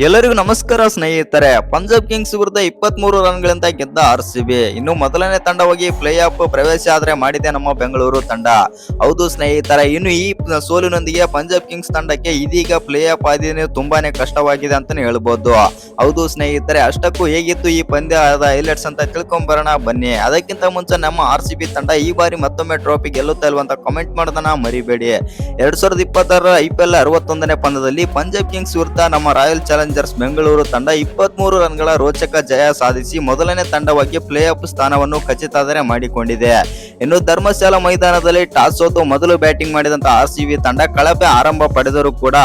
ಎಲ್ಲರಿಗೂ ನಮಸ್ಕಾರ ಸ್ನೇಹಿತರೆ. ಪಂಜಾಬ್ ಕಿಂಗ್ಸ್ ವಿರುದ್ಧ 23 ರನ್ಗಳಿಂದ ಗೆದ್ದ ಆರ್ಸಿಬಿ ಇನ್ನು ಮೊದಲನೇ ತಂಡವಾಗಿ ಪ್ಲೇ ಆಫ್ ಪ್ರವೇಶ ಆದ್ರೆ ಮಾಡಿದೆ ನಮ್ಮ ಬೆಂಗಳೂರು ತಂಡ. ಹೌದು ಸ್ನೇಹಿತರೆ, ಇನ್ನು ಈ ಸೋಲಿನೊಂದಿಗೆ ಪಂಜಾಬ್ ಕಿಂಗ್ಸ್ ತಂಡಕ್ಕೆ ಇದೀಗ ಪ್ಲೇ ಆಫ್ ಆದಿನೇ ತುಂಬಾನೇ ಕಷ್ಟವಾಗಿದೆ ಅಂತಾನೆ ಹೇಳ್ಬೋದು. ಹೌದು ಸ್ನೇಹಿತರೆ, ಅಷ್ಟಕ್ಕೂ ಹೇಗಿತ್ತು ಈ ಪಂದ್ಯದ ಹೈಲೈಟ್ಸ್ ಅಂತ ತಿಳ್ಕೊಂಡ್ ಬರೋಣ ಬನ್ನಿ. ಅದಕ್ಕಿಂತ ಮುಂಚೆ ನಮ್ಮ ಆರ್ಸಿಬಿ ತಂಡ ಈ ಬಾರಿ ಮತ್ತೊಮ್ಮೆ ಟ್ರೋಫಿ ಗೆಲ್ಲುತ್ತಾ ಇಲ್ವಂತ ಕಮೆಂಟ್ ಮಾಡೋದನ್ನ ಮರಿಬೇಡಿ. 2026 IPL 61ನೇ ಪಂದ್ಯದಲ್ಲಿ ಪಂಜಾಬ್ ಕಿಂಗ್ಸ್ ವಿರುದ್ಧ ನಮ್ಮ ರಾಯಲ್ ಚಾಲೆಂಜರ್ಸ್ ಬೆಂಗಳೂರು ತಂಡ 23 ರನ್ಗಳ ರೋಚಕ ಜಯ ಸಾಧಿಸಿ ಮೊದಲನೇ ತಂಡವಾಗಿ ಪ್ಲೇ ಆಫ್ ಸ್ಥಾನವನ್ನು ಖಚಿತಾದರೆ ಮಾಡಿಕೊಂಡಿದೆ. ಇನ್ನು ಧರ್ಮಶಾಲಾ ಮೈದಾನದಲ್ಲಿ ಟಾಸ್ ಸೋತು ಮೊದಲು ಬ್ಯಾಟಿಂಗ್ ಮಾಡಿದಂತ ಆರ್ಸಿಬಿ ತಂಡ ಕಳಪೆ ಆರಂಭ ಪಡೆದರೂ ಕೂಡ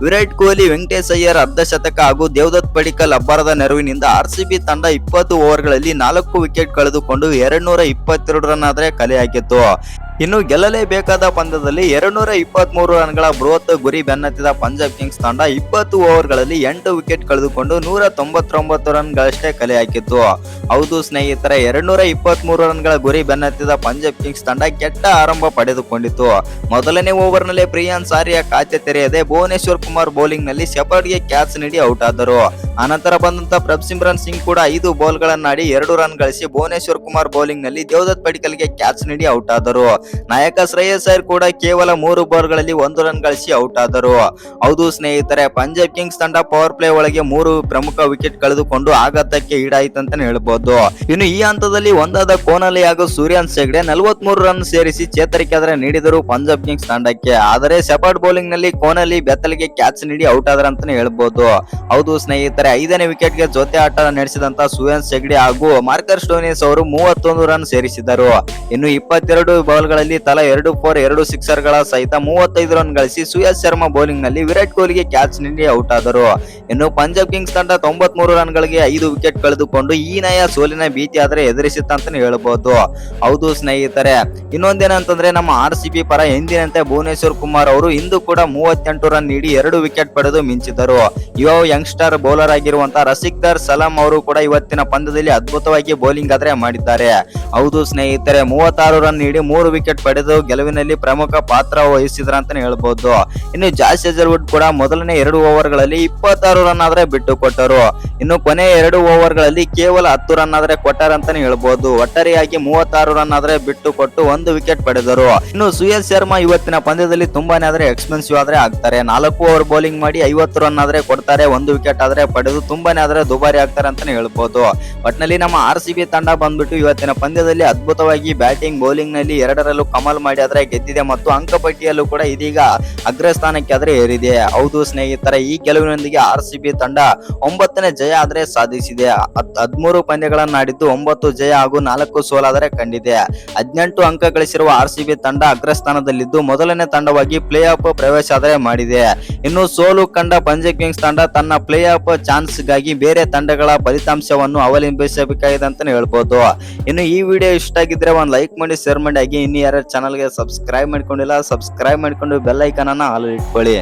ವಿರಾಟ್ ಕೊಹ್ಲಿ, ವೆಂಕಟೇಶ್ ಅಯ್ಯರ್ ಅರ್ಧ ಶತಕ ಹಾಗೂ ದೇವದತ್ ಪಡಿಕ್ಕಲ್ ಅಬ್ಬರದ ನೆರವಿನಿಂದ ಆರ್ಸಿಬಿ ತಂಡ 20 ಓವರ್ಗಳಲ್ಲಿ 4 ವಿಕೆಟ್ ಕಳೆದುಕೊಂಡು 222 ರನ್ ಆದರೆ ಕಲೆ ಹಾಕಿತ್ತು. ಇನ್ನು ಗೆಲ್ಲಲೇಬೇಕಾದ ಪಂದ್ಯದಲ್ಲಿ 223 ರನ್ಗಳ ಬೃಹತ್ ಗುರಿ ಬೆನ್ನತ್ತಿದ ಪಂಜಾಬ್ ಕಿಂಗ್ಸ್ ತಂಡ 20 ಓವರ್ಗಳಲ್ಲಿ 8 ವಿಕೆಟ್ ಕಳೆದುಕೊಂಡು 199 ರನ್ಗಳಷ್ಟೇ ಕಲೆ ಹಾಕಿತ್ತು. ಹೌದು ಸ್ನೇಹಿತರೆ, 223 ರನ್ಗಳ ಗುರಿ ಬೆನ್ನತ್ತಿದ ಪಂಜಾಬ್ ಕಿಂಗ್ಸ್ ತಂಡ ಕೆಟ್ಟ ಆರಂಭ ಪಡೆದುಕೊಂಡಿತ್ತು. ಮೊದಲನೇ ಓವರ್ನಲ್ಲಿ ಪ್ರಿಯಾನ್ಸ್ ಆರ್ಯ ಖಾತೆ ತೆರೆಯದೆ ಭುವನೇಶ್ವರ್ ಕುಮಾರ್ ಬೌಲಿಂಗ್ ನಲ್ಲಿ ಶೆಫರ್ಡ್ಗೆ ಕ್ಯಾಚ್ ನೀಡಿ ಔಟ್ ಆದರು. ಅನಂತರ ಬಂದಂತ ಪ್ರಭ್ಸಿಮ್ರನ್ ಸಿಂಗ್ ಕೂಡ 5 ಬಾಲ್ಗಳನ್ನಾಡಿ 2 ರನ್ ಗಳಿಸಿ ಭುವನೇಶ್ವರ್ ಕುಮಾರ್ ಬೌಲಿಂಗ್ ನಲ್ಲಿ ದೇವದತ್ ಪಡಿಕ್ಕಲ್ಗೆ ಕ್ಯಾಚ್ ನೀಡಿ ಔಟ್ ಆದರು. ನಾಯಕ ಶ್ರೇಯಸ್ ಅಯ್ಯರ್ ಕೂಡ ಕೇವಲ 3 ಬಾಲ್ಗಳಲ್ಲಿ 1 ರನ್ ಗಳಿಸಿ ಔಟ್ ಆದರು. ಹೌದು ಸ್ನೇಹಿತರೆ, ಪಂಜಾಬ್ ಕಿಂಗ್ಸ್ ತಂಡ ಪವರ್ ಪ್ಲೇ ಒಳಗೆ 3 ಪ್ರಮುಖ ವಿಕೆಟ್ ಕಳೆದುಕೊಂಡು ಆಘಾತಕ್ಕೆ ಈಡಾಯಿತಂತಾನೆ ಹೇಳ್ಬೋದು. ಇನ್ನು ಈ ಹಂತದಲ್ಲಿ ಒಂದಾದ ಕೊಹ್ಲಿ ಹಾಗೂ ಸೂರ್ಯವಂಶಿ ಹೆಗ್ಡೆ 43 ರನ್ ಸೇರಿಸಿ ಚೇತರಿಕೆ ನೀಡಿದರು ಪಂಜಾಬ್ ಕಿಂಗ್ಸ್ ತಂಡಕ್ಕೆ. ಆದರೆ ಶೆಫರ್ಡ್ ಬೌಲಿಂಗ್ ನಲ್ಲಿ ಕೊಹ್ಲಿ ಬೆತ್ತಲಿಗೆ ಕ್ಯಾಚ್ ನೀಡಿ ಔಟ್ ಆದ್ರ ಅಂತಾನೆ ಹೇಳ್ಬೋದು. ಹೌದು ಸ್ನೇಹಿತರೆ, 5ನೇ ವಿಕೆಟ್ಗೆ ಜೊತೆ ಆಟ ನಡೆಸಿದಂತ ಸೂರ್ಯವಂಶಿ ಹೆಗ್ಡೆ ಹಾಗೂ ಮಾರ್ಕಸ್ ಸ್ಟೋನಿಸ್ ಅವರು 31 ರನ್ ಸೇರಿಸಿದರು. ಇನ್ನು 22 ಬಾಲ್ಗಳಲ್ಲಿ ತಲಾ 2 4 2 ಸಿಕ್ಸರ್ಗಳ ಸಹಿತ 35 ರನ್ ಗಳಿಸಿ ಸುಯಶ್ ಶರ್ಮಾ ಬೌಲಿಂಗ್ ನಲ್ಲಿ ವಿರಾಟ್ ಕೊಹ್ಲಿಗೆ ಕ್ಯಾಚ್ ನೀಡಿ ಔಟ್ ಆದರು. ಇನ್ನು ಪಂಜಾಬ್ ಕಿಂಗ್ಸ್ ತಂಡ 93 ರನ್ಗಳಿಗೆ 5 ವಿಕೆಟ್ ಕಳೆದುಕೊಂಡು ಹೀನಾಯ ಸೋಲಿನ ಭೀತಿ ಆದ್ರೆ ಎದುರಿಸಿತ್ತಂತಾನೆ ಹೇಳ್ಬಹುದು. ಹೌದು ಸ್ನೇಹಿತರೆ, ಇನ್ನೊಂದೇನಂತಂದ್ರೆ ನಮ್ಮ ಆರ್ಸಿಬಿ ಪರ ಎಂದಿನಂತೆ ಭುವನೇಶ್ವರ್ ಕುಮಾರ್ ಅವರು ಇಂದು ಕೂಡ 38 ರನ್ ನೀಡಿ 2 ವಿಕೆಟ್ ಪಡೆದು ಮಿಂಚಿದರು. ಯುವ ಯಂಗ್ಸ್ಟರ್ ಬೌಲರ್ ಆಗಿರುವಂತಹ ರಸಿಕ್ದಾರ್ ಸಲಾಂ ಅವರು ಕೂಡ ಇವತ್ತಿನ ಪಂದ್ಯದಲ್ಲಿ ಅದ್ಭುತವಾಗಿ ಬೌಲಿಂಗ್ ಆದ್ರೆ ಮಾಡಿದ್ದಾರೆ. ಹೌದು ಸ್ನೇಹಿತರೆ, 36 ರನ್ ನೀಡಿ 3 ವಿಕೆಟ್ ಪಡೆದು ಗೆಲುವಿನಲ್ಲಿ ಪ್ರಮುಖ ಪಾತ್ರ ವಹಿಸಿದ್ರ ಅಂತಾನೆ ಹೇಳ್ಬಹುದು. ಇನ್ನು ಜಾಸ್ ಹೇಜಲ್ವುಡ್ ಕೂಡ ಮೊದಲನೇ 2 ಓವರ್ಗಳಲ್ಲಿ 26 ರನ್ ಆದ್ರೆ ಬಿಟ್ಟು ಕೊಟ್ಟರು. ಇನ್ನು ಕೊನೆಯ 2 ಓವರ್ಗಳಲ್ಲಿ ಕೇವಲ 10 ರನ್ ಆದ್ರೆ ಕೊಟ್ಟಾರ ಅಂತಾನೆ ಹೇಳ್ಬಹುದು. ಒಟ್ಟಾರೆಯಾಗಿ 36 ರನ್ ಆದ್ರೆ ಬಿಟ್ಟು ಕೊಟ್ಟು 1 ವಿಕೆಟ್ ಪಡೆದರು. ಇನ್ನು ಸುಯಶ್ ಶರ್ಮಾ ಇವತ್ತಿನ ಪಂದ್ಯದಲ್ಲಿ ತುಂಬಾನೇ ಆದ್ರೆ ಎಕ್ಸ್ಪೆನ್ಸಿವ್ ಆದ್ರೆ ಆಗ್ತಾರೆ. 4 ಓವರ್ ಬೌಲಿಂಗ್ ಮಾಡಿ 50 ರನ್ ಆದ್ರೆ ಕೊಡ್ತಾರೆ, 1 ವಿಕೆಟ್ ಆದ್ರೆ ಪಡೆದು ತುಂಬಾನೇ ಆದ್ರೆ ದುಬಾರಿ ಆಗ್ತಾರೆ ಅಂತಾನೆ ಹೇಳ್ಬಹುದು. ಒಟ್ನಲ್ಲಿ ನಮ್ಮ ಆರ್ಸಿಬಿ ತಂಡ ಬಂದ್ಬಿಟ್ಟು ಇವತ್ತಿನ ಪಂದ್ಯದಲ್ಲಿ ಅದ್ಭುತವಾಗಿ ಬ್ಯಾಟಿಂಗ್ ಬೌಲಿಂಗ್ ನಲ್ಲಿ ಎರಡರಲ್ಲೂ ಕಮಲ್ ಮಾಡಿ ಆದ್ರೆ ಗೆದ್ದಿದೆ ಮತ್ತು ಅಂಕಪಟ್ಟಿಯಲ್ಲೂ ಕೂಡ ಇದೀಗ ಅಗ್ರಸ್ಥಾನಕ್ಕೆ ಆದ್ರೆ ಏರಿದೆ. ಹೌದು ಸ್ನೇಹಿತರೆ, ಈ ಗೆಲುವಿನೊಂದಿಗೆ ಆರ್ಸಿಬಿ ತಂಡ 9ನೇ ಜಯ ಆದ್ರೆ ಸಾಧಿಸಿದೆ. 13 ಪಂದ್ಯಗಳನ್ನಾಡಿದ್ದು 9 ಜಯ ಹಾಗೂ 4 ಸೋಲಾದರೆ ಕಂಡಿದೆ. 18 ಅಂಕ ಗಳಿಸಿರುವ ಆರ್ಸಿಬಿ ತಂಡ ಅಗ್ರಸ್ಥಾನದಲ್ಲಿದ್ದು ಮೊದಲನೇ ತಂಡವಾಗಿ ಪ್ಲೇ ಆಫ್ ಪ್ರವೇಶ ಆದ್ರೆ ಮಾಡಿದೆ. ಇನ್ನು ಸೋಲು ಕಂಡ ಪಂಜಾಬ್ ಕಿಂಗ್ಸ್ ತಂಡ ತನ್ನ ಪ್ಲೇ ಆಫ್ ಚಾನ್ಸ್ ಗಾಗಿ ಬೇರೆ ತಂಡಗಳ ಫಲಿತಾಂಶವನ್ನು ಅವಲಂಬಿಸಬೇಕಾಗಿದೆ ಅಂತಾನೆ ಹೇಳ್ಬೋದು. ಇನ್ನು ಈ ವಿಡಿಯೋ ಇಷ್ಟ ಆಗಿದ್ರೆ ಒಂದು ಲೈಕ್ ಮಾಡಿ, ಶೇರ್ ಮಾಡಿ, ಹಾಗೆ ಇನ್ನು ಯಾರು ಚಾನಲ್ಗೆ ಸಬ್ಸ್ಕ್ರೈಬ್ ಮಾಡ್ಕೊಂಡಿಲ್ಲ ಸಬ್ಸ್ಕ್ರೈಬ್ ಮಾಡ್ಕೊಂಡು ಬೆಲ್ ಐಕಾನ್ ಅನ್ನ ಆಲ್ ಇಟ್ಕೊಳ್ಳಿ.